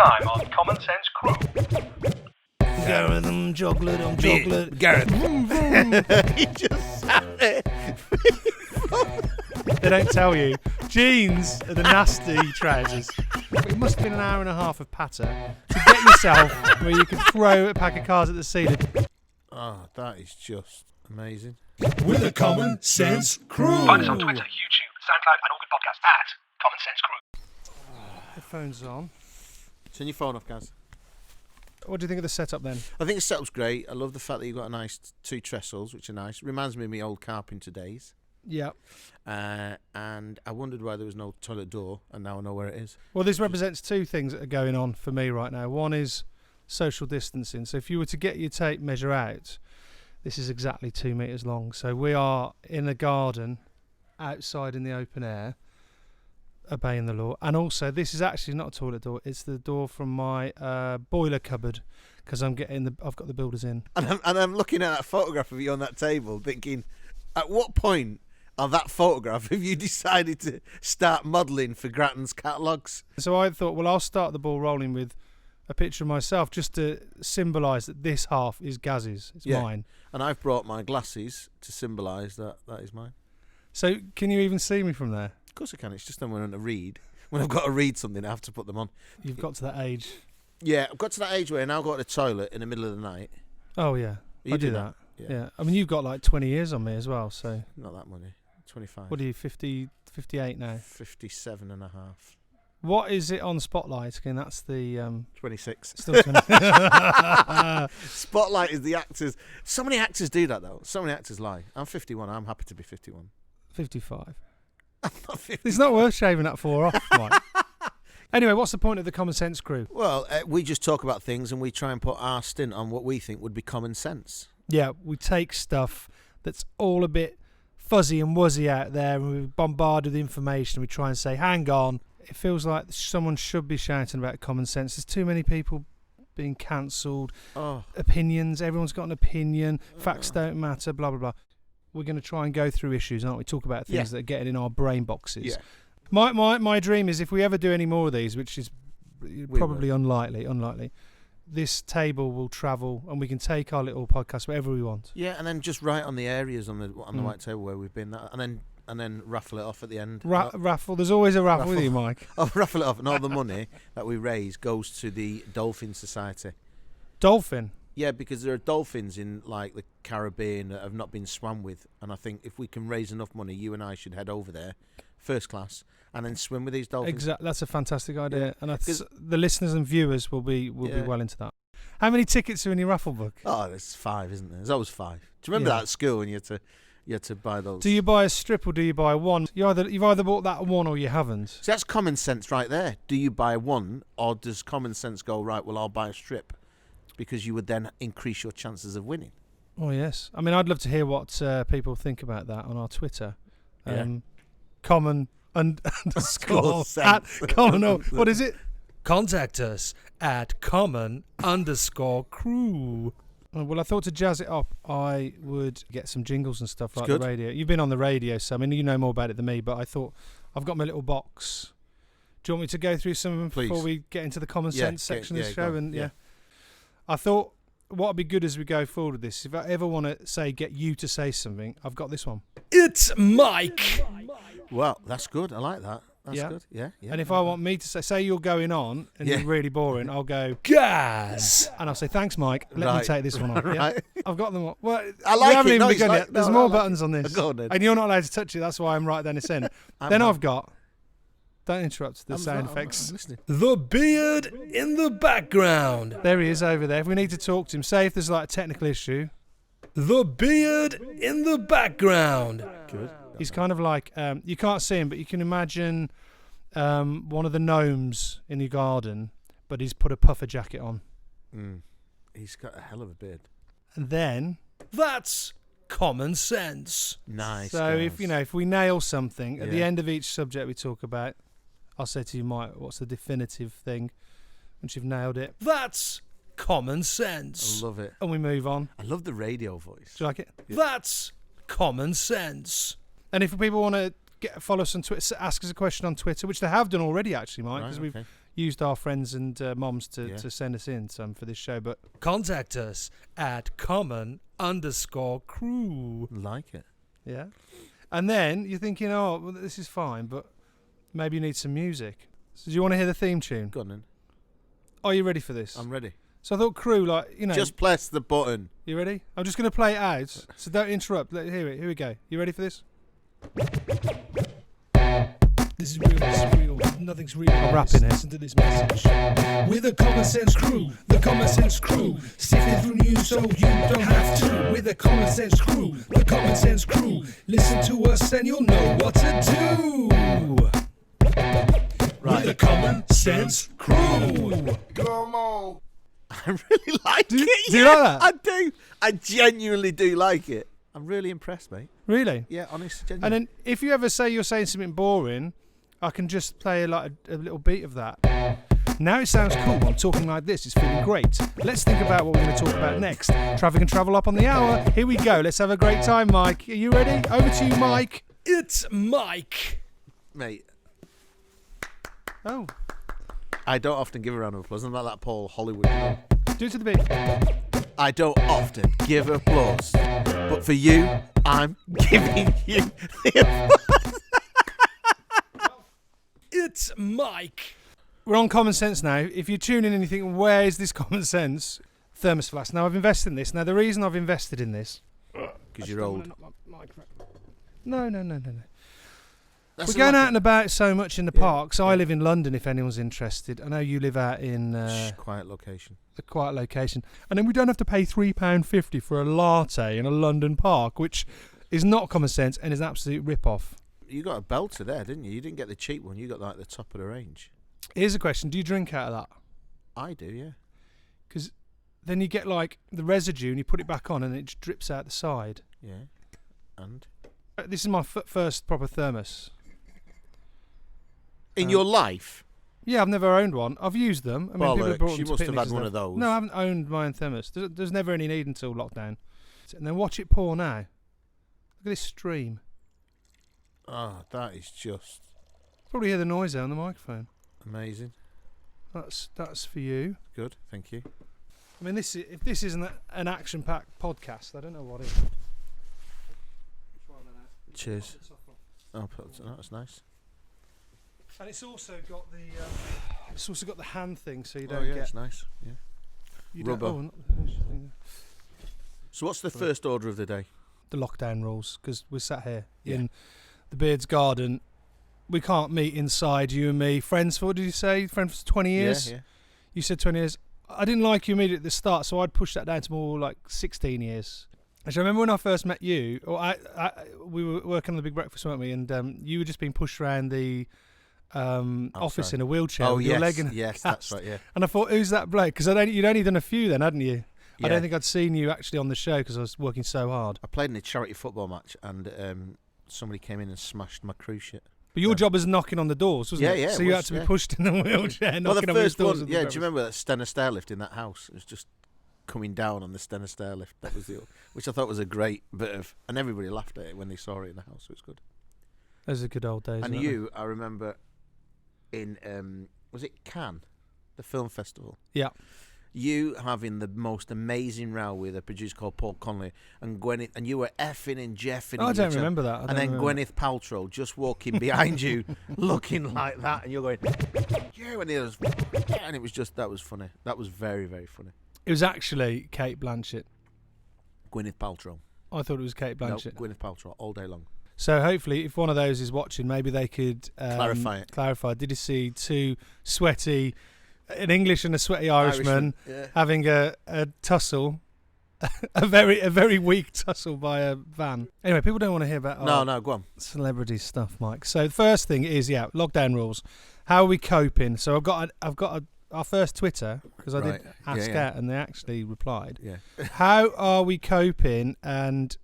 time on Common Sense Crew. Gareth, chocolate. Gareth. He just sat there. They don't tell you. Jeans are the nasty trousers. It must have been an hour and a half of patter to get yourself where you could throw a pack of cards at the ceiling. Oh, that is just amazing. With a Common Sense Crew. Find us on Twitter, YouTube, SoundCloud, and all good podcasts at Common Sense Crew. Headphones on. Turn your phone off, guys. What do you think of the setup then? I think the setup's great. I love the fact that you've got a nice 2 trestles, which are nice. Reminds me of my old carpenter days. Yeah. And I wondered why there was no toilet door, and now I know where it is. Well, this represents 2 things that are going on for me right now. One is social distancing. So if you were to get your tape measure out, this is exactly 2 metres long. So we are in a garden outside in the open air, obeying the law. And also, this is actually not a toilet door. It's the door from my boiler cupboard, because I've got the builders in. And I'm looking at that photograph of you on that table, thinking, at what point of that photograph have you decided to start modelling for Grattan's catalogues? So I thought, well, I'll start the ball rolling with a picture of myself just to symbolise that this half is Gaz's. It's mine. And I've brought my glasses to symbolise that is mine. So can you even see me from there? Of course I can. It's just then when I'm to read. When I've got to read something, I have to put them on. You've got to that age. Yeah, I've got to that age where I now go to the toilet in the middle of the night. Oh, yeah. You I do that. Yeah. I mean, you've got like 20 years on me as well, so... Not that many. 25. What are you, 50, 58 now? 57 and a half. What is it on Spotlight? Again, that's the... 26. Still 20. Spotlight is the actors. So many actors do that, though. So many actors lie. I'm 51. I'm happy to be 51. 55. I'm not 50. It's not worth shaving that 4 off, Mike. Anyway, what's the point of the Common Sense Crew? Well, we just talk about things and we try and put our stint on what we think would be common sense. Yeah, we take stuff that's all a bit fuzzy and wuzzy out there and we bombard with information. We try and say, hang on. It feels like someone should be shouting about common sense. There's too many people being cancelled. Oh. Opinions. Everyone's got an opinion. Facts don't matter, blah, blah, blah. We're going to try and go through issues, aren't we? Talk about things that are getting in our brain boxes. Yeah. My dream is if we ever do any more of these, which is probably unlikely, this table will travel and we can take our little podcast wherever we want. Yeah, and then just write on the areas on the white table where we've been, and then raffle it off at the end. Raffle. There's always a raffle with you, Mike. Oh, raffle it off, and all the money that we raise goes to the Dolphin Society. Dolphin? Yeah, because there are dolphins in like the Caribbean that have not been swam with, and I think if we can raise enough money, you and I should head over there, first class, and then swim with these dolphins. Exactly. That's a fantastic idea, Yeah. and the listeners and viewers will be well into that. How many tickets are in your raffle book? Oh, there's 5, isn't there? There's always 5. Do you remember that at school when you had to buy those? Do you buy a strip or do you buy one? You've either bought that one or you haven't. So that's common sense right there. Do you buy one, or does common sense go, right, well, I'll buy a strip? Because you would then increase your chances of winning. Oh, yes. I mean, I'd love to hear what people think about that on our Twitter. Yeah. Common underscore at common. What is it? Contact us at common_crew. Well, I thought to jazz it up, I would get some jingles and stuff like the radio. You've been on the radio, so I mean, you know more about it than me, but I thought I've got my little box. Do you want me to go through some of them before we get into the common sense section of the show? I thought what would be good as we go forward with this, if I ever want to get you to say something, I've got this one. It's Mike. Well, that's good. I like that. That's good. Yeah. And if I want me to say you're going on and you're really boring, I'll go Gaz. and I'll say thanks, Mike. Let me take this one on. Right. Yeah? I've got them all. Well, I like haven't it. even No, begun yet. There's more buttons on this, Go on, then. and you're not allowed to touch it. That's why I'm right then. It's in. I've got. Don't interrupt the sound effects. I'm listening. The beard in the background. There he is over there. If we need to talk to him, say if there's like a technical issue. The beard in the background. Good. He's kind of like you can't see him, but you can imagine one of the gnomes in your garden, but he's put a puffer jacket on. He's got a hell of a beard. And then That's common sense. Nice. So guys. if we nail something at the end of each subject we talk about, I'll say to you, Mike, what's the definitive thing? Once you've nailed it, That's common sense. I love it. and we move on. I love the radio voice. Do you like it? That's common sense. And if people want to follow us on Twitter, ask us a question on Twitter, which they have done already, actually, Mike, because Right, okay. used our friends and moms to send us in some for this show, but Contact us at common_crew. Like it. yeah. And then you're thinking, oh, well, this is fine, but maybe you need some music. So do you want to hear the theme tune? Go on then. Are you ready for this? I'm ready. So I thought, crew, like, you know. Just press the button. You ready? I'm just going to play it out, so don't interrupt. Let's hear it. Here we go. You ready for this? This is real, this is real. Nothing's real. I'm rapping it. Listen to this message. We're the Common Sense Crew, the Common Sense Crew. Sifting through news so you don't have to. We're the Common Sense Crew, the Common Sense Crew. Listen to us and you'll know what to do. We're the Common Sense Crew. Come on. I really like it. Do you like that? I do. I genuinely do like it. I'm really impressed, mate. Really? Yeah, honestly, genuinely. And then if you ever say you're saying something boring, I can just play like a little beat of that. Now it sounds cool. I'm talking like this. It's feeling great. Let's think about what we're going to talk about next. Traffic and travel up on the hour. Here we go. Let's have a great time, Mike. Are you ready? Over to you, Mike. It's Mike. Mate, Oh, I don't often give a round of applause. I'm like that Paul Hollywood. do it to the beat. I don't often give applause. But for you, I'm giving you the applause. It's Mike. We're on Common Sense now. If you're tuning in and you think, where is this Common Sense? Thermos flask. Now, I've invested in this. Now, the reason I've invested in this... Because you're old. No. That's We're going like out and about so much in the parks. I live in London, if anyone's interested. I know you live out in quiet location. a quiet location. And then we don't have to pay £3.50 for a latte in a London park, which is not common sense and is an absolute rip-off. You got a belter there, didn't you? You didn't get the cheap one. You got like the top of the range. Here's a question. Do you drink out of that? I do, yeah. Because then you get like the residue and you put it back on and it just drips out the side. Yeah. And? This is my first proper thermos. In your life? Yeah, I've never owned one. I've used them. I mean, people have brought them you to must have picnics had and one stuff. of those. No, I haven't owned my own thermos. There's never any need until lockdown. And then watch it pour now. Look at this stream. Oh, that is just Probably hear the noise there on the microphone. amazing. That's for you. Good, thank you. I mean, if this isn't an action-packed podcast, I don't know what is. Cheers. Oh, that's nice. And it's also got the hand thing, so you Oh, don't yeah, get. it's nice. Yeah. You rubber. Don't, So what's the first order of the day? the lockdown rules, because we're sat here Yeah. in the Beard's garden. We can't meet inside, you and me. Friends for, what did you say? Friends for 20 years? Yeah. You said 20 years. I didn't like you immediately at the start, so I'd push that down to more like 16 years. Actually, I remember when I first met you, or we were working on the Big Breakfast, weren't we? And you were just being pushed around the office in a wheelchair Oh, with yes. your leg in a Yes, cast. that's right, yeah. And I thought, who's that bloke? Because you'd only done a few then, hadn't you? I Yeah. don't think I'd seen you actually on the show because I was working so hard. I played in a charity football match and somebody came in and smashed my cruise ship. But your job was knocking on the doors, wasn't it? Yeah, So it you was, had to be yeah. pushed in a wheelchair, Well, knocking the on these first doors. one, of the yeah, do breakfast. you remember that Stenner stair lift in that house? It was just coming down on the Stenner stair lift. That was which I thought was a great bit of, and everybody laughed at it when they saw it in the house. So it was good. Those are good old days. And weren't you, I remember in was it Cannes, the film festival? Yeah. You having the most amazing row with a producer called Paul Connolly and Gwyneth, and you were effing and jeffing. they? I with don't each other. remember that. And then Gwyneth Paltrow just walking behind you, looking like that, and you're going, yeah, and it was just, that was funny. That was very, very funny. It was actually Kate Blanchett. Gwyneth Paltrow. I thought it was Kate Blanchett. No, Gwyneth Paltrow all day long. So hopefully, if one of those is watching, maybe they could Clarify it. Clarify. Did you see two sweaty, an English and a sweaty Irishman yeah. having a tussle, a very weak tussle by a van? Anyway, people don't want to hear about No, go on. celebrity stuff, Mike. So the first thing is lockdown rules. How are we coping? So I've got our first Twitter, because I did ask out and they actually replied. Yeah. How are we coping and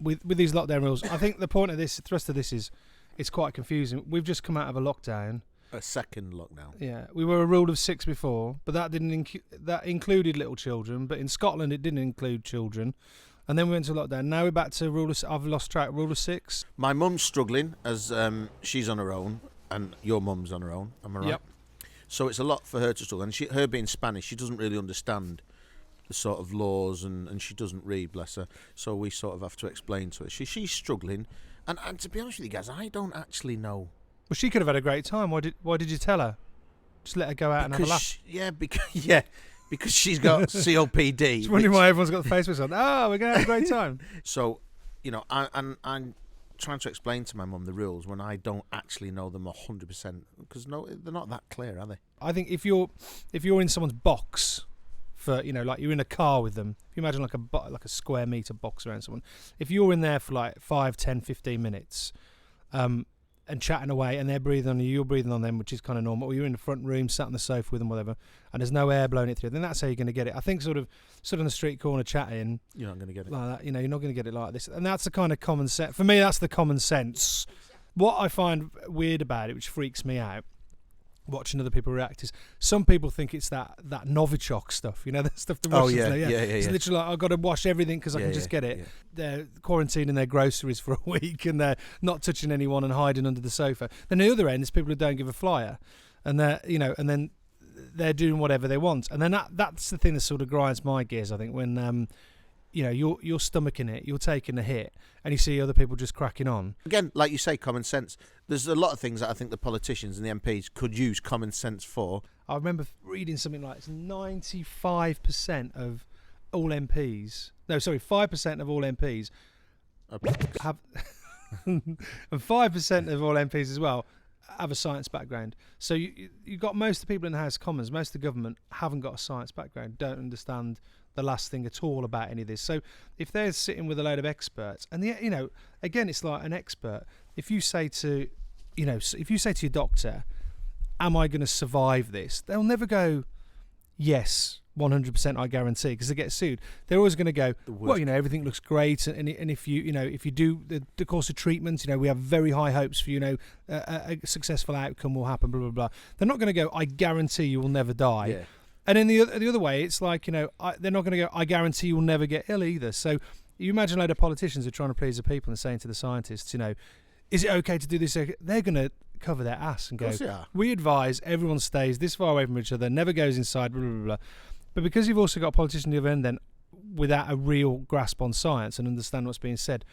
with these lockdown rules? I think the point of this, thrust of this is, it's quite confusing. We've just come out of a lockdown. A second lockdown. Yeah, we were a rule of 6 before, but that didn't that included little children. But in Scotland, it didn't include children. And then we went to lockdown. Now we're back to I've lost track. Rule of 6. My mum's struggling as she's on her own. and your mum's on her own. Am I right? Yep. So it's a lot for her to struggle. And her being Spanish, she doesn't really understand the sort of laws, and she doesn't read, bless her. So we sort of have to explain to her. She's struggling. And to be honest with you guys, I don't actually know. Well, she could have had a great time. Why did you tell her? Just let her go out and have a laugh. Because she's got COPD. Just wondering why everyone's got the face mask on. Oh, we're going to have a great time. So, I'm trying to explain to my mum the rules when I don't actually know them 100%, because they're not that clear, are they? I think if you're in someone's box for, like you're in a car with them, if you imagine like a square meter box around someone, if you're in there for like 5, 10, 15 minutes, and chatting away, and they're breathing on you, you're breathing on them, which is kind of normal, or you're in the front room, sat on the sofa with them, whatever, and there's no air blowing it through, then that's how you're going to get it. I think sort of on the street corner chatting, you're not going to get it like that. You're not going to get it like this, and that's the kind of common sense. For me, that's the common sense. What I find weird about it, which freaks me out, watching other people react, is some people think it's that Novichok stuff, the stuff the Russians do. It's literally like, I've got to wash everything because I can just get it. They're quarantining their groceries for a week and they're not touching anyone and hiding under the sofa. Then the other end is people who don't give a flyer, and they're and then they're doing whatever they want, and then that's the thing that sort of grinds my gears, I think, when you're stomaching it, you're taking a hit, and you see other people just cracking on. Again, like you say, common sense. There's a lot of things that I think the politicians and the MPs could use common sense for. I remember reading something like 95% of all MPs. No, sorry, 5% of all MPs have, and 5% of all MPs as well have a science background. So you've got most of the people in the House of Commons, most of the government haven't got a science background, don't understand the last thing at all about any of this. So if they're sitting with a load of experts, and again, it's like an expert. If you say to your doctor, am I going to survive this? They'll never go, yes, 100% I guarantee, because they get sued. They're always going to go, well, everything looks great, and if you do the course of treatment, we have very high hopes for a successful outcome will happen, blah blah blah. They're not going to go, I guarantee you will never die. Yeah. And in the other way, it's like, they're not going to go, I guarantee you'll never get ill either. So you imagine a load of politicians who are trying to please the people and saying to the scientists, is it okay to do this? They're going to cover their ass and go, we advise everyone stays this far away from each other, never goes inside, blah, blah, blah. But because you've also got a politician at the other end then, without a real grasp on science and understand what's being said,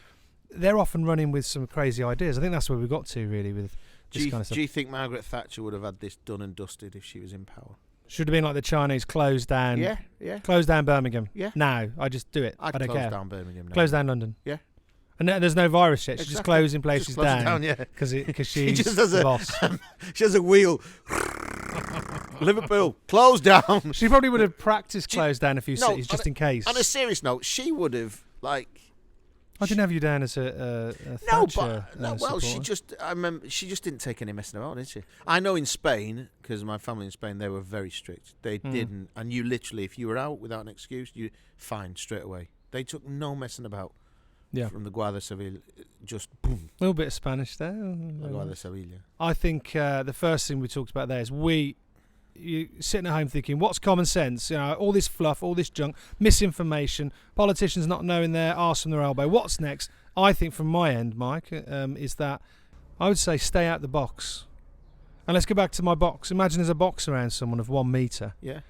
they're often running with some crazy ideas. I think that's where we got to, really, with this kind of stuff. Do you think Margaret Thatcher would have had this done and dusted if she was in power? Should have been like the Chinese, close down. Yeah. Close down Birmingham. Yeah. Now, I just do it. I don't care. Close down Birmingham now. Close down London. Yeah. And there's no virus yet. She's just closing places down. Because she's the boss. She has a wheel. Liverpool, close down. She probably would have practiced close down a few cities just in case. On a serious note, she would have, I didn't have you down as a Thatcher I remember she just didn't take any messing about, did she? I know in Spain, because my family in Spain, they were very strict. They didn't, and you literally, if you were out without an excuse, you fined straight away. They took no messing about. Yeah. From the Guardia Civil, just boom. A little bit of Spanish there. The Guardia Civil. I think the first thing we talked about there is you sitting at home thinking, what's common sense? All this fluff, all this junk, misinformation, politicians not knowing their arse from their elbow. What's next? I think from my end, Mike, is that I would say stay out the box. And let's go back to my box. Imagine there's a box around someone of 1 metre. Yeah.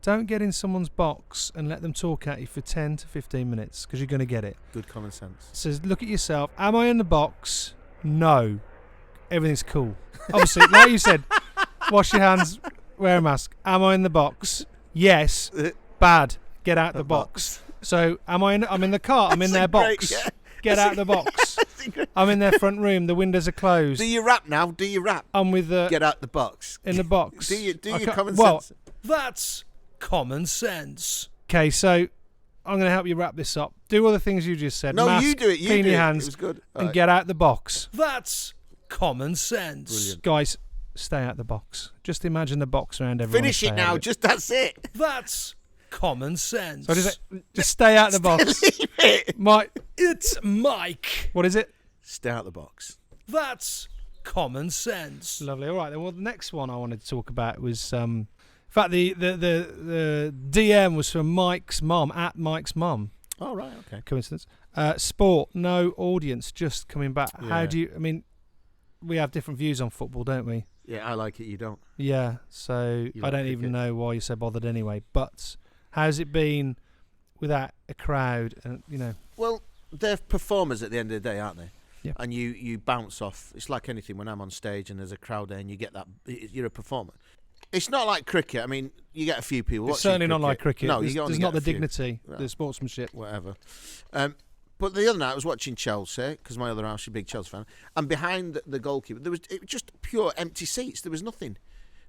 Don't get in someone's box and let them talk at you for 10 to 15 minutes, because you're going to get it. Good common sense. So look at yourself. Am I in the box? No. Everything's cool. Obviously, like you said, wash your hands, wear a mask. Am I in the box? Yes. Bad. Get out the box. So I'm in the car. I'm in their box. Yeah. Get out the box. I'm in their front room. The windows are closed. Do you rap now? Do you rap? I'm with the... Get out the box. In the box. Do your common sense? Well, that's common sense. Okay, so I'm going to help you wrap this up. Do all the things you just said. No, mask, you do it. clean your hands. It was good. And get out the box. That's common sense. Brilliant. Guys, stay out the box. Just imagine the box around everyone. Finish it now. Just that's it. That's common sense. So just stay out the box. Leave it. It's Mike. What is it? Stay out the box. That's common sense. Lovely. All right. Then, well, the next one I wanted to talk about was, in fact, the DM was from Mike's mum, at Mike's mum. Oh, right. Okay. Coincidence. Sport, no audience, just coming back. Yeah. How do you? I mean, we have different views on football, don't we? Yeah, I like it. You don't. Yeah, so You I like don't even cricket. know why you're so bothered anyway. But how's it been without a crowd? And Well, they're performers at the end of the day, aren't they? Yeah. And you bounce off. It's like anything. When I'm on stage and there's a crowd there, and you get that, you're a performer. It's not like cricket. I mean, you get a few people. it's watching certainly not like cricket. No, there's, you only there's get not the a few. dignity, No. the sportsmanship. Whatever. But the other night I was watching Chelsea because my other half's a big Chelsea fan, and behind the goalkeeper it was just pure empty seats. There was nothing.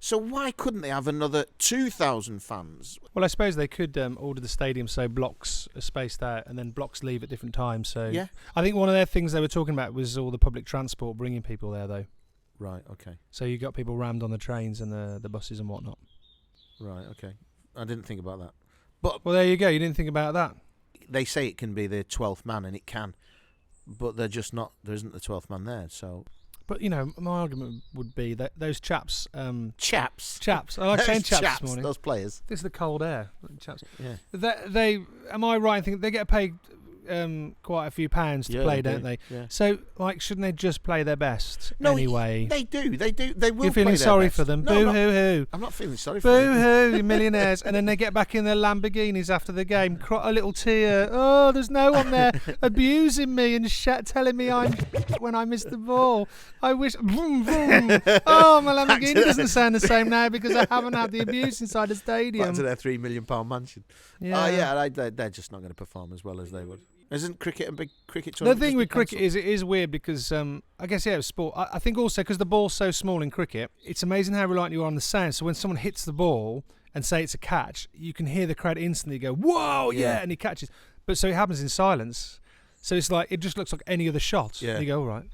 So why couldn't they have another 2,000 fans? Well, I suppose they could order the stadium so blocks are spaced out and then blocks leave at different times. So Yeah. I think one of their things they were talking about was all the public transport bringing people there, though. Right. Okay. So you got people rammed on the trains and the buses and whatnot. Right. Okay. I didn't think about that. But Well, there you go. You didn't think about that. they say it can be the 12th man, and it can, but they're just not. There isn't the 12th man there. So But my argument would be that those chaps, chaps. I like saying Those chaps this morning. Those players. This is the cold air, chaps. Yeah. They am I right in thinking they get paid quite a few pounds to Yeah, play, they don't do, they? yeah. So, shouldn't they just play their best No, anyway? They do. They will. You're play feeling their sorry best. for them. No, Boo hoo hoo. I'm not feeling sorry for Boo them. hoo, you millionaires. And then they get back in their Lamborghinis after the game, cry a little tear. Oh, there's no one there abusing me and telling me I'm when I miss the ball. I wish. Vroom, vroom. Oh, my Lamborghini doesn't sound the same now because I haven't had the abuse inside the stadium. Back to their £3 million mansion. Yeah. They're just not going to perform as well as they would. Isn't cricket a big cricket The tournament? thing just with been cricket cancelled? is it is weird because I guess it was sport. I think also because the ball's so small in cricket, it's amazing how reliant you are on the sound. So when someone hits the ball and say it's a catch, you can hear the crowd instantly go, "Whoa, yeah!" and he catches. But so it happens in silence. So it's like it just looks like any other shot. Yeah. And you go, all right.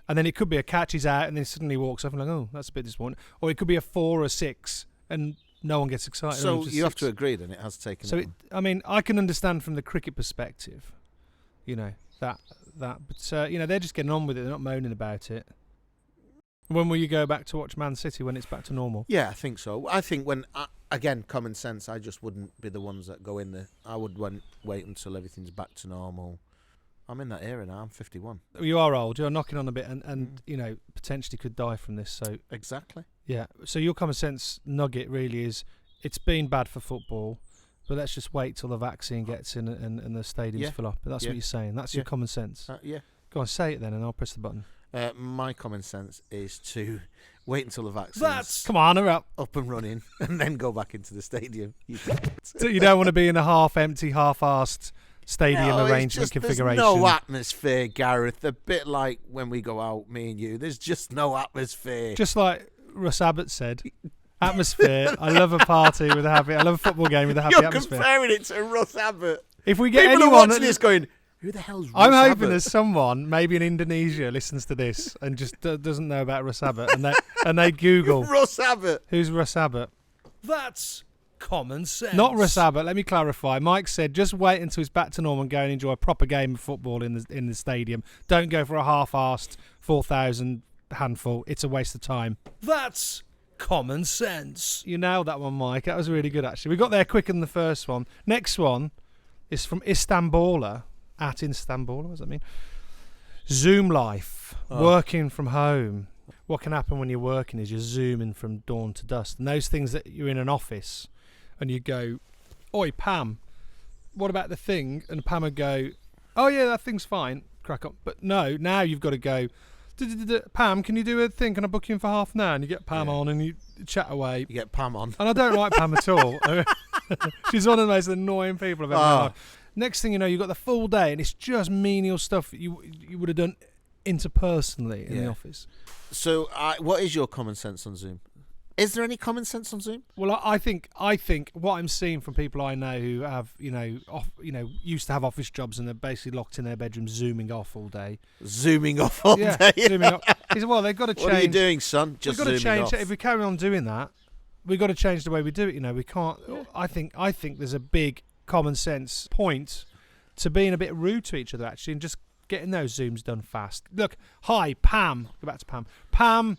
And then it could be a catch, he's out, and then suddenly walks off and like, oh, that's a bit disappointing. Or it could be a 4 or a 6, and no one gets excited. So Just you have 6. to agree then it has taken. So that one. I mean, I can understand from the cricket perspective, that, but they're just getting on with it. They're not moaning about it. When will you go back to watch Man City when it's back to normal? Yeah, I think so. I think again, common sense. I just wouldn't be the ones that go in there. I would wait until everything's back to normal. I'm in that era now. I'm 51. You are old. You're knocking on a bit, and potentially could die from this. So Exactly. yeah. So your common sense nugget really is it's been bad for football. But let's just wait till the vaccine gets in and the stadiums Yeah. fill up. That's Yeah. what you're saying. That's Yeah. your common sense. Yeah. Go on, say it then, and I'll press the button. My common sense is to wait until the vaccine's Come on, hurry up. up and running, and then go back into the stadium. So you don't want to be in a half-empty, half-arsed stadium No, it's arrangement just, configuration. There's no atmosphere, Gareth. A bit like when we go out, me and you. There's just no atmosphere. Just like Russ Abbott said, atmosphere. I love a party with a happy. I love a football game with a happy You're atmosphere. comparing it to Russ Abbott. If we get People are anyone, watching this going, "Who the hell's Russ I'm hoping Abbott?" there's someone, maybe in Indonesia, listens to this and just doesn't know about Russ Abbott, and they Google Russ Abbott. who's Russ Abbott. That's common sense. Not Russ Abbott. Let me clarify. Mike said just wait until he's back to normal and go and enjoy a proper game of football in the stadium. Don't go for a half-arsed 4,000 handful. It's a waste of time. That's common sense. You nailed that one, Mike. That was really good, actually. We got there quicker than the first one. Next one is from Istanbula, at Istanbula. What does that mean? Zoom life, working from home. What can happen when you're working is you're zooming from dawn to dusk. And those things that you're in an office and you go, oi, Pam, what about the thing? And Pam would go, oh, yeah, that thing's fine. Crack up. But no, now you've got to go, Pam, can you do a thing? Can I book you in for half an hour? And you get Pam on and you chat away. You get Pam on. And I don't like Pam at all. She's one of the most annoying people I've ever known. Next thing you know, you've got the full day and it's just menial stuff that you would have done interpersonally in the office. So, what is your common sense on Zoom? Is there any common sense on Zoom? Well, I think what I'm seeing from people I know who have, used to have office jobs and they're basically locked in their bedroom zooming off all day. Zooming off all day. Zooming off. He said, well, they've got to change. What are you doing, son? Just we've got to zooming change off. if we carry on doing that. We've got to change the way we do it. We can't. Yeah. I think there's a big common sense point to being a bit rude to each other actually, and just getting those Zooms done fast. Look, hi Pam. Go back to Pam. Pam,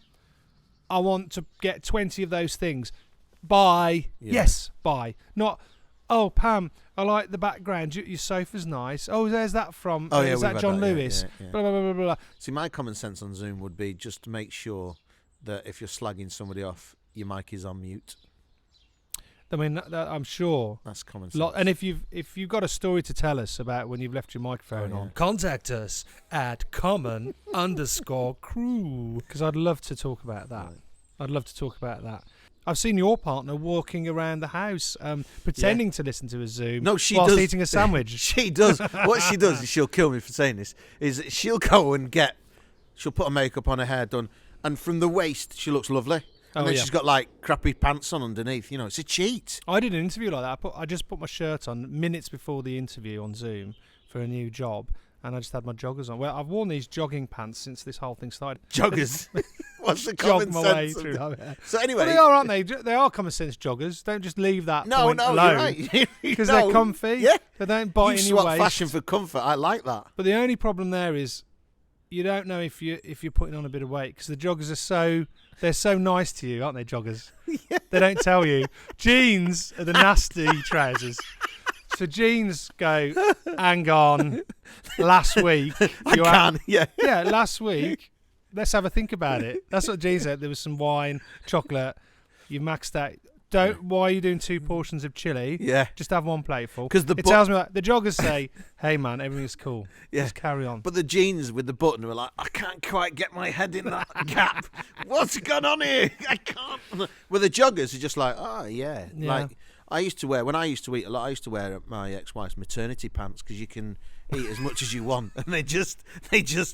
I want to get 20 of those things. Bye. Yeah. Yes, bye. Not. Oh, Pam, I like the background. Your sofa's nice. Oh, there's that from. Oh, yeah, is we've that had John that, yeah, Lewis? yeah. Blah, blah, blah, blah, blah. See, my common sense on Zoom would be just to make sure that if you're slagging somebody off, your mic is on mute. I mean, that I'm sure. That's common sense. And if you've got a story to tell us about when you've left your microphone on, contact us at common_crew, because I'd love to talk about that. Right. I'd love to talk about that. I've seen your partner walking around the house, pretending to listen to a Zoom whilst whilst eating a sandwich. She does. What she does, is she'll kill me for saying this, is that she'll go and she'll put her makeup on, her hair done, and from the waist she looks lovely. And then she's got like crappy pants on underneath. You know, it's a cheat. I did an interview like that. I just put my shirt on minutes before the interview on Zoom for a new job, and I just had my joggers on. Well, I've worn these jogging pants since this whole thing started. Joggers. What's the Jog common my way sense? through. So anyway, Well, they are, aren't they? They are common sense joggers. Don't just leave that point you're alone. right. Because they're comfy. Yeah. They don't bite You in your swap waist. fashion for comfort. I like that. But the only problem there is you don't know if you're putting on a bit of weight, because the joggers they're so nice to you, aren't they, joggers? Yeah. They don't tell you. Jeans are the nasty trousers. So jeans go, hang on, last week. Yeah. Yeah, last week. Let's have a think about it. That's what jeans said. There was some wine, chocolate. You maxed out. Why are you doing 2 portions of chili? Yeah. Just have one plateful. Because it tells me like, the joggers say, hey man, everything's cool. Yeah. Just carry on. But the jeans with the button were like, I can't quite get my head in that gap. What's going on here? I can't. Well, the joggers are just like, oh, yeah. Like, I used to wear, when I used to eat a lot, I used to wear my ex-wife's maternity pants, because you can eat as much as you want. And they just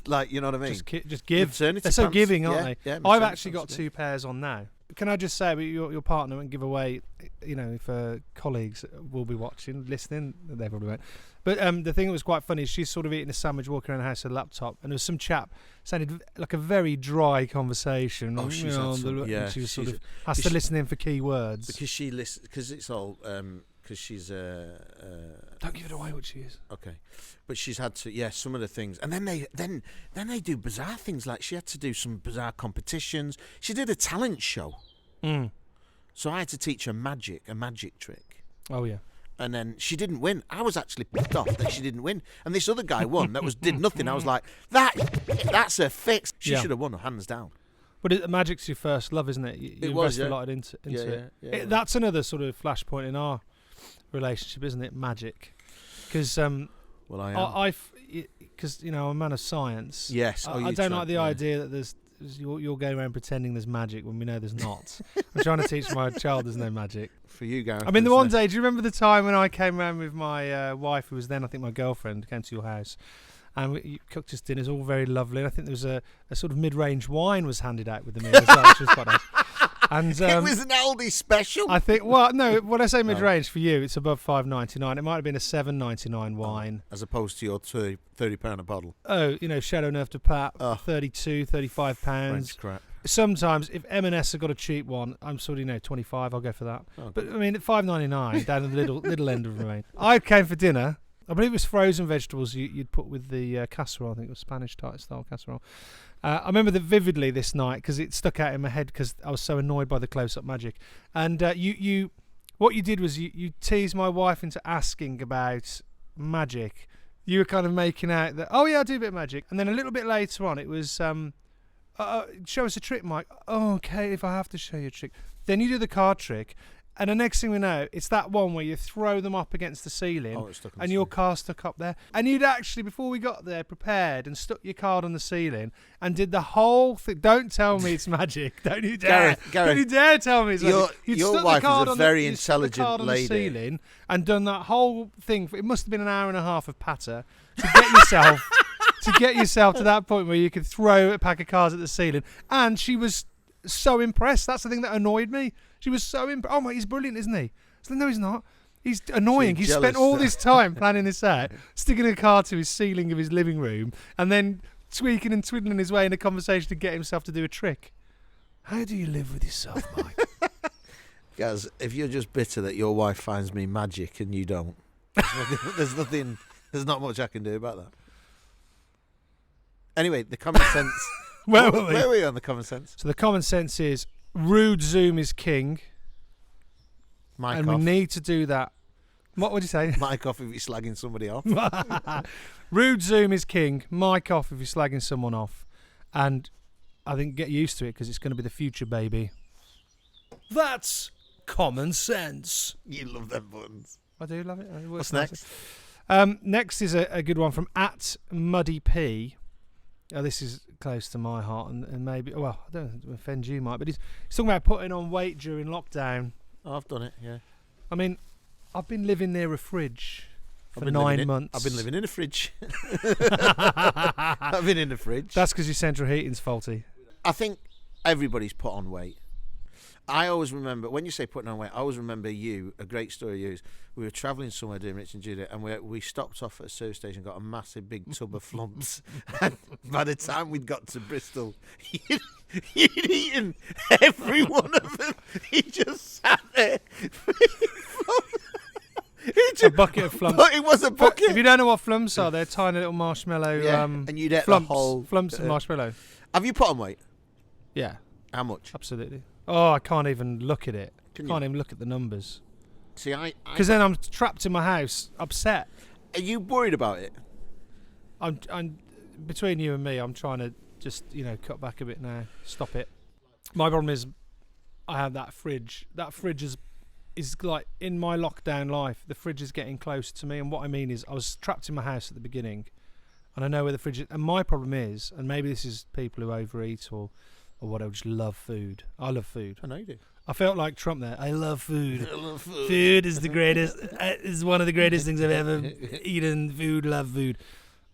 like, you know what I mean? Just give. Maternity They're so pants. giving, aren't they? Yeah, I've actually got pants, 2 pairs on now. Can I just say, your partner won't give away, you know, if colleagues will be watching, listening, they probably won't. But the thing that was quite funny is she's sort of eating a sandwich, walking around the house with a laptop, and there was some chap, sounded like a very dry conversation. Oh, she's had some, yeah. She was sort of has to listen in for key words. Because she listens, because it's all, because she's... Don't give it away what she is. Okay. But she's had to, some of the things. And then they do bizarre things, like she had to do some bizarre competitions. She did a talent show. Mm. So I had to teach her a magic trick. Oh, yeah. And then she didn't win. I was actually pissed off that she didn't win. And this other guy won that did nothing. I was like, that's a fix. She should have won, hands down. But magic's your first love, isn't it? You invest a lot into it. Yeah. That's another sort of flashpoint in our relationship, isn't it? Magic. Because well, I am. Because, you know, I'm a man of science. Yes. I don't like the idea that you're going around pretending there's magic when we know there's not. I'm trying to teach my child there's no magic. For you, Gareth. I mean, the one day, do you remember the time when I came around with my wife, who was then, I think, my girlfriend, came to your house, and you cooked us dinners, all very lovely, and I think there was a sort of mid-range wine was handed out with the meal as well, which was quite nice. And it was an Aldi special. I think. Well, no. When I say mid-range for you, it's above $5.99. It might have been a $7.99 wine, as opposed to your £30 a bottle. Oh, you know, Shadow Nerve de Pape, £32, £35. French crap. Sometimes, if M&S have got a cheap one, I'm sort of, $25. I'll go for that. Oh, but I mean, at $5.99 down at the little end of the range. I came for dinner. I believe it was frozen vegetables you'd put with the casserole. I think it was Spanish style casserole. I remember that vividly this night because it stuck out in my head because I was so annoyed by the close-up magic. And what you did was you teased my wife into asking about magic. You were kind of making out that, oh yeah, I do a bit of magic. And then a little bit later on, it was, show us a trick, Mike. Oh, okay, if I have to show you a trick. Then you do the card trick. And the next thing we know, it's that one where you throw them up against the ceiling and your card stuck up there. And you'd actually, before we got there, prepared and stuck your card on the ceiling and did the whole thing. Don't tell me it's magic. Don't you dare. Gareth, don't you dare tell me it's magic. Your wife is a very intelligent lady. The ceiling and done that whole thing. It must have been an hour and a half of patter to get yourself to that point where you could throw a pack of cards at the ceiling. And she was so impressed. That's the thing that annoyed me. She was so impressed. Oh my, he's brilliant, isn't he? So, no, he's not. He's annoying. He's spent all this time planning this out, sticking a card to his ceiling of his living room, and then tweaking and twiddling his way in a conversation to get himself to do a trick. How do you live with yourself, Mike? Guys, if you're just bitter that your wife finds me magic and you don't, there's not much I can do about that. Anyway, the common sense. Where were we? Where were we on the common sense? So the common sense is rude Zoom is king. Mic and off. we need to do that What would you say? Mic off if you're slagging somebody off. Rude Zoom is king. Mic off if you're slagging someone off. And I think get used to it because it's going to be the future, baby. That's common sense. You love them buttons. I do love it. What's next? Next is a good one from @MuddyP. Oh, this is close to my heart, and maybe, well, I don't know, offend you, Mike, but he's talking about putting on weight during lockdown. Oh, I've done it, yeah. I mean, I've been living near a fridge for 9 months. I've been living in a fridge. I've been in the fridge. That's because your central heating's faulty. I think everybody's put on weight. I always remember, when you say putting on weight, I always remember a great story of you is we were travelling somewhere doing Rich and Judy, and we stopped off at a service station and got a massive big tub of flumps. And by the time we'd got to Bristol, you'd eaten every one of them. He just sat there. A bucket of flumps. But it was a bucket. If you don't know what flumps are, they're tiny little marshmallow. And you'd eat flumps, the whole flumps and marshmallow. Have you put on weight? Yeah, How much? absolutely. Oh, I can't even look at it. Can Can't you? even look at the numbers. See, Because then I'm trapped in my house, upset. Are you worried about it? I'm between you and me. I'm trying to just cut back a bit now. Stop it. My problem is, I have that fridge. That fridge is like in my lockdown life. The fridge is getting close to me, and what I mean is, I was trapped in my house at the beginning, and I know where the fridge is. And my problem is, and maybe this is people who overeat or whatever, just love food. I love food. I know you do. I felt like Trump there. I love food. I love food. Food is the greatest. Is one of the greatest things I've ever eaten. Food, love food.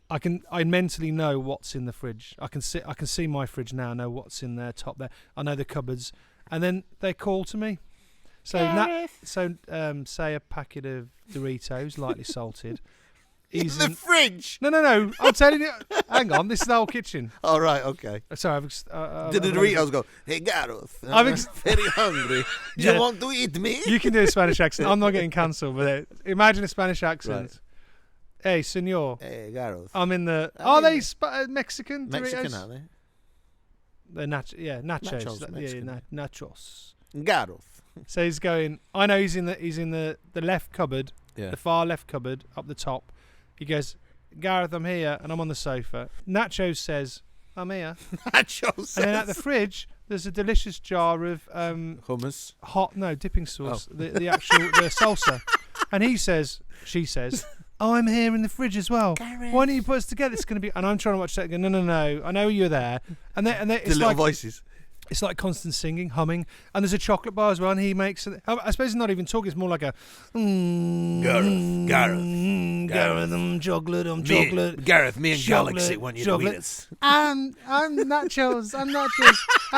I mentally know what's in the fridge. I can see my fridge now. I know what's in there, top there. I know the cupboards, and then they call to me. So say a packet of Doritos, lightly salted. In the fridge? No. I'm telling you. Hang on. This is the whole kitchen. All right, okay. Sorry. Did the Doritos go, hey, Gareth, I'm very hungry. Do Yeah. you want to eat me? You can do a Spanish accent. I'm not getting cancelled, but imagine a Spanish accent. Right. Hey, senor. Hey, Gareth. I'm in the. Are they Mexican? Mexican, Doritos? are they? They're nachos. Nachos, Mexican. Nachos. Gareth. So he's going. I know he's in the left cupboard, Yeah. the far left cupboard up the top. He goes, Gareth, I'm here, and I'm on the sofa. Nachos says, I'm here. Nachos. And then at the fridge, there's a delicious jar of hummus. dipping sauce, the actual the salsa. And she says, oh, I'm here in the fridge as well. Gareth. Why don't you put us together? It's going to be. And I'm trying to watch that. And go, no. I know you're there. And it's The little like voices. it's like constant singing, humming. And there's a chocolate bar as well. And he makes it. I suppose he's not even talking. It's more like a Gareth, I'm chocolate. Gareth, me and Chocolate, Galaxy want you chocolate. to eat us. I'm Nachos. I'm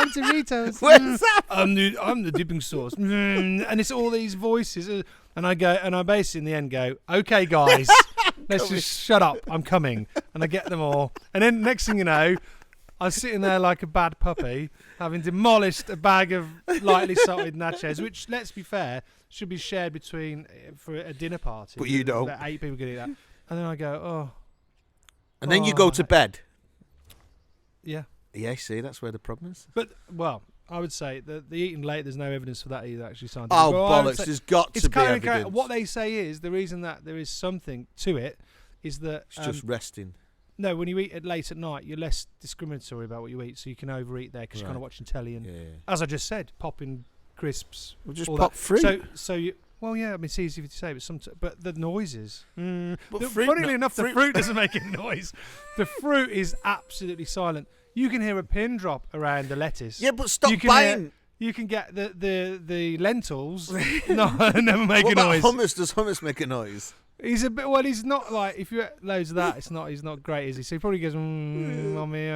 Doritos. Where's that? I'm the dipping sauce. And it's all these voices. And I go, and I basically in the end go, okay, guys, let's just shut up. I'm coming. And I get them all. And then next thing you know, I'm sitting there like a bad puppy, having demolished a bag of lightly salted nachos, which, let's be fair, should be shared for a dinner party. But you don't. About 8 people can eat that. And then I go, oh. And then you go to bed. Yeah. Yeah, see, that's where the problem is. But, well, I would say that the eating late, there's no evidence for that either, actually, scientifically. Oh, Well, I would bollocks, say there's got to be evidence. What they say is, the reason that there is something to it is that... It's just resting. No, when you eat it late at night, you're less discriminatory about what you eat, so you can overeat there because you're kind of watching telly and, as I just said, popping crisps. We'll just all pop that. fruit. So you... Well, yeah, I mean, it's easy to say, but the noises. But Funnily enough, the fruit doesn't make any noise. The fruit is absolutely silent. You can hear a pin drop around the lettuce. Yeah, but stop buying. You can get the lentils. Never make What a about noise. hummus? Does hummus make a noise? He's a bit. Well, he's not like if you eat loads of that. He's not great, is he? So he probably goes, mommy.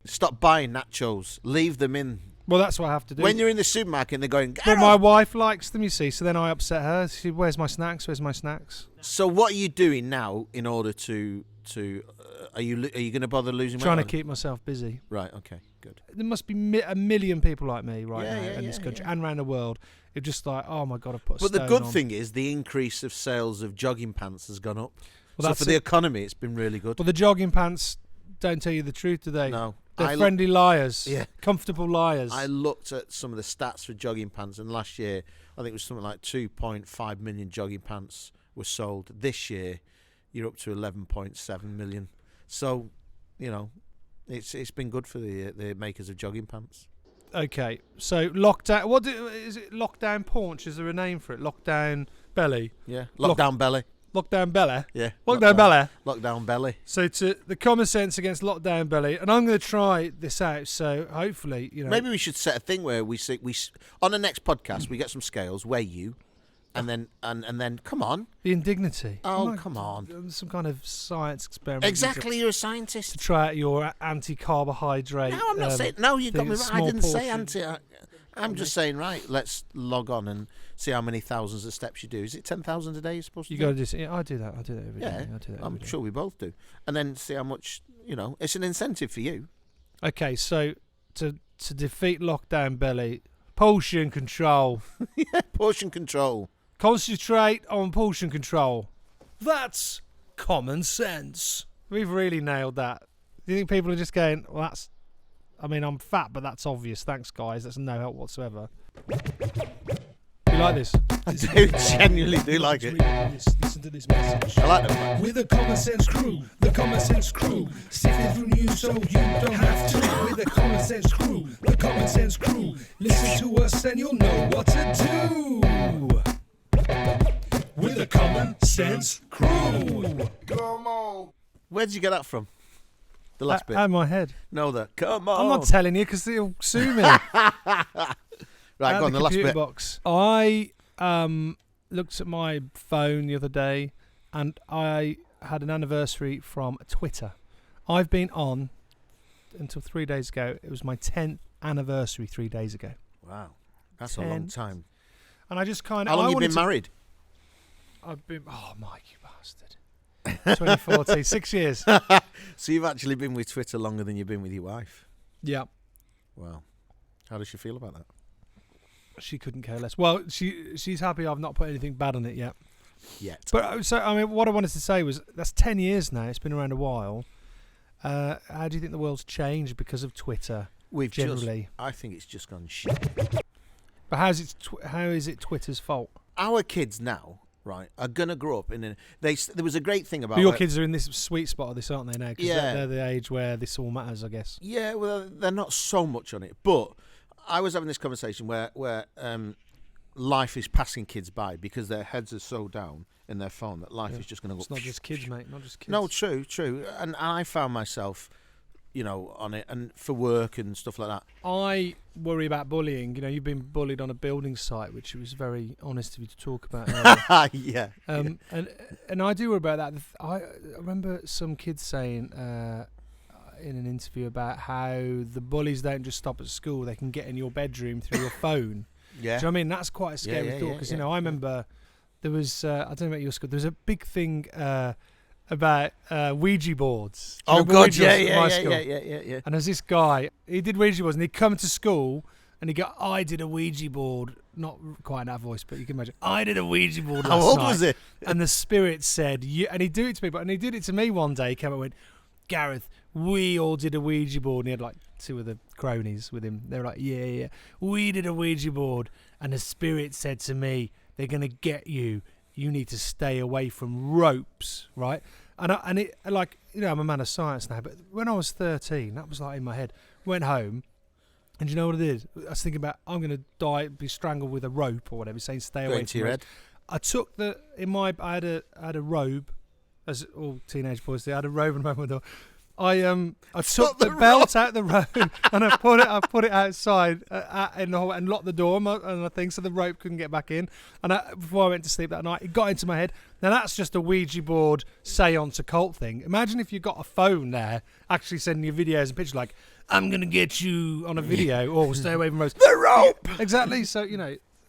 Stop buying nachos. Leave them in. Well, that's what I have to do. When you're in the supermarket and they're going, but my wife likes them, you see. So then I upset her. She, where's my snacks? Where's my snacks? So what are you doing now in order to are you going to bother losing weight? Trying to keep myself busy. Right. Okay. Good. There must be a million people like me now Yeah, in this country yeah. and around the world. It's just like, oh my God, I've put a But the stone good on. thing is the increase of sales of jogging pants has gone up. Well, so that's for the economy, it's been really good. Well, the jogging pants don't tell you the truth, do they? No. They're friendly liars. Yeah. Comfortable liars. I looked at some of the stats for jogging pants, and last year I think it was something like 2.5 million jogging pants were sold. This year, you're up to 11.7 million. So, you know, it's been good for the makers of jogging pants. Okay, so lockdown. Is it? Lockdown paunch? Is there a name for it? Lockdown belly. Yeah, lockdown belly. Lockdown belly. Yeah, Lockdown belly. Lockdown belly. So to the common sense against lockdown belly, and I'm going to try this out. So hopefully, you know, Maybe we should set a thing where we on the next podcast we get some scales, weigh you, and then come on. the indignity. Oh, Like, come on. Some kind of science experiment. Exactly, you're a To scientist. try out your anti-carbohydrate. No, I'm not saying. No, you got thing, me right. I small didn't say portion. anti. I'm just saying, right, let's log on and see how many thousands of steps you do. Is it 10,000 a day you're supposed to You do? got to do. Yeah, I do that. I do that every day. Yeah, I do that I'm every day. sure we both do. And then see how much, it's an incentive for you. Okay, so to defeat lockdown belly, portion control. Yeah, portion control. Concentrate on portion control. That's common sense. We've really nailed that. Do you think people are just going, well, that's... I mean, I'm fat, but that's obvious. Thanks, guys. That's no help whatsoever. You like this? I do genuinely do like it. Listen to this message. I like them. We're the Common Sense Crew, the Common Sense Crew. Sifting through news so you don't have to. We're the Common Sense Crew, the Common Sense Crew. Listen to us and you'll know what to do. We're the Common Sense Crew. Come on. Where did you get that from? The last bit. Out of my head. No, come on. I'm not telling you because they'll sue me. Right, Out go on, the last computer bit. box. I looked at my phone the other day and I had an anniversary from Twitter. I've been on until 3 days ago. It was my 10th anniversary 3 days ago. Wow, that's a long time. And I just kind of... How long have you been married? I've been... Oh, Mike, you bastard. 2014, 6 years. So you've actually been with Twitter longer than you've been with your wife. Yeah. Wow. How does she feel about that? She couldn't care less. Well, she's happy I've not put anything bad on it yet. But So, I mean, what I wanted to say was that's 10 years now. It's been around a while. How do you think the world's changed because of Twitter generally? I think it's just gone shit. But how is it Twitter's fault? Our kids now, right, are going to grow up in a... There was a great thing about... But your kids are in this sweet spot of this, aren't they, now? Because Yeah. they're the age where this all matters, I guess. Yeah, well, they're not so much on it. But I was having this conversation where life is passing kids by because their heads are so down in their phone that life is just going to go... It's not just kids, mate. Not just kids. No, true. And I found myself, on it, and for work and stuff like that. I worry about bullying. You've been bullied on a building site, which was very honest of you to talk about earlier. Yeah. And I do worry about that. I remember some kids saying in an interview about how the bullies don't just stop at school; they can get in your bedroom through your phone. Yeah. Do you know what I mean? That's quite a scary thought because I remember there was I don't know about your school. There was a big thing about Ouija boards. Do you remember God, Ouija yeah. And there's this guy. He did Ouija boards, and he'd come to school. And he go, I did a Ouija board. Not quite in that voice, but you can imagine. I did a Ouija board last night. How old was it? And the spirit said, and he'd do it to people. And he did it to me one day. He came up and went, Gareth, we all did a Ouija board. And he had like two of the cronies with him. They were like, yeah. We did a Ouija board. And the spirit said to me, they're going to get you. You need to stay away from ropes, right? And I'm a man of science now. But when I was 13, that was like in my head. Went home. And do you know what it is? I was thinking about I'm going to die, be strangled with a rope or whatever, saying stay away Going to from your ropes. head. I took I had a robe, as all teenage boys do. I had a robe on my door. I took the belt out the robe and I put it outside in the hall and locked the door and I think so the rope couldn't get back in. And before I went to sleep that night, it got into my head. Now that's just a Ouija board seance occult thing. Imagine if you got a phone there actually sending you videos and pictures like, I'm going to get you on a video or stay away from ropes. The rope! Exactly. So,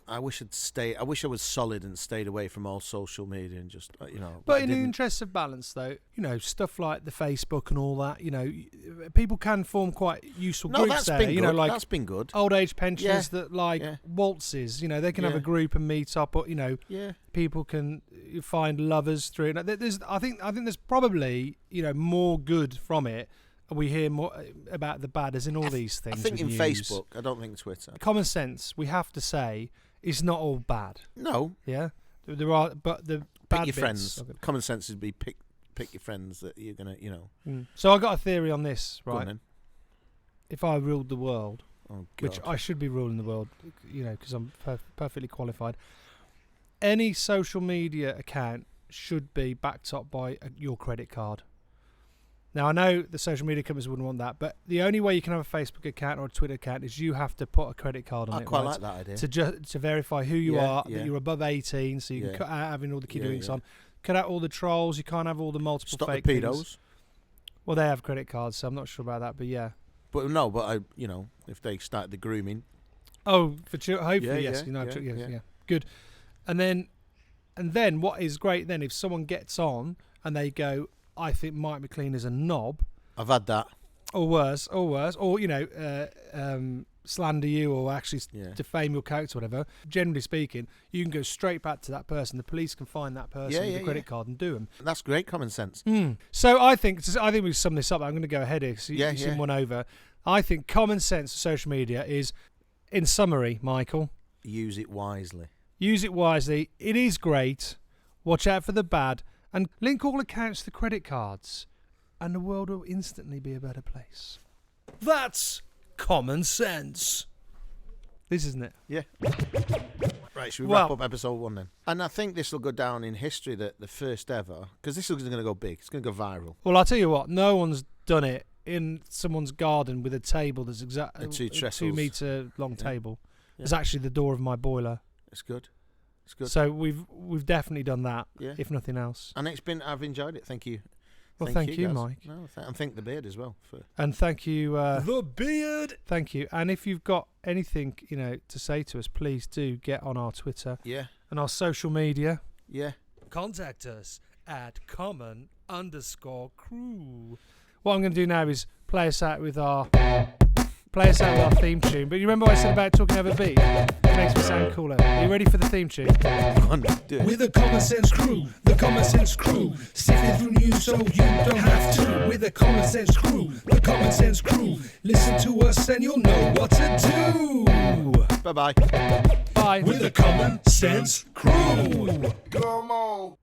I wish I was solid and stayed away from all social media and just, But in the interest of balance, though, stuff like the Facebook and all that, people can form quite useful groups that's there. been good. Like That's been good. old age pensioners that Yeah. waltzes. They can have Yeah. a group and meet up, or Yeah. people can find lovers through it. I think there's probably more good from it we hear more about the bad, as in all these things. I think in news. Facebook. I don't think Twitter. Common sense, we have to say, is not all bad. No. Yeah, there are, but the bad Pick your bits. friends. Common sense would be pick your friends that you're gonna, So I got a theory on this, Go on right? then. If I ruled the world, Oh, God. which I should be ruling the world, because I'm perfectly qualified. Any social media account should be backed up by your credit card. Now, I know the social media companies wouldn't want that, but the only way you can have a Facebook account or a Twitter account is you have to put a credit card on I it. quite right? like that idea. To verify who you are, Yeah. that you're above 18, so you can Yeah. cut out having all the kid Yeah, drinks yeah. on. Cut out all the trolls. You can't have all the multiple Stop fake the things. pedos. Well, they have credit cards, so I'm not sure about that, but yeah. But no, but if they start the grooming. Oh, for hopefully, Yeah, yes. yeah, Yeah. Good. And then what is great then, if someone gets on and they go, I think Mike McClean is a knob, I've had that. or worse, or slander you or actually Yeah. defame your character, or whatever. Generally speaking, you can go straight back to that person. The police can find that person with the credit card and do them. That's great common sense. So I think we sum this up. I'm going to go ahead here because Yeah, you've seen one over. I think common sense of social media is, in summary, Michael, Use it wisely. use it wisely. It is great. Watch out for the bad. And link all accounts to credit cards. And the world will instantly be a better place. That's common sense. This isn't it? Yeah. Right, should we wrap up episode 1 then? And I think this will go down in history, that the first ever, because this is going to go big. It's going to go viral. Well, I'll tell you what. No one's done it in someone's garden with a table that's exactly Two a trestles. 2 metre long Yeah. table. Yeah. It's actually the door of my boiler. It's good. It's good. So we've definitely done that, Yeah. if nothing else. And I've enjoyed it. Thank you. Well, thank you, guys. Mike. No, and thank the beard as well. And thank you. The beard. Thank you. And if you've got anything, to say to us, please do get on our Twitter Yeah. and our social media. Yeah. Contact us at common_crew. What I'm going to do now is play us out with our theme tune. But you remember what I said about talking over beat? It makes me sound cooler. Are you ready for the theme tune? Come on, do it. We're the Common Sense Crew, the Common Sense Crew. Sifting through news so you don't have to. We're the Common Sense Crew, the Common Sense Crew. Listen to us and you'll know what to do. Bye-bye. Bye. We're the Common Sense Crew. Come on.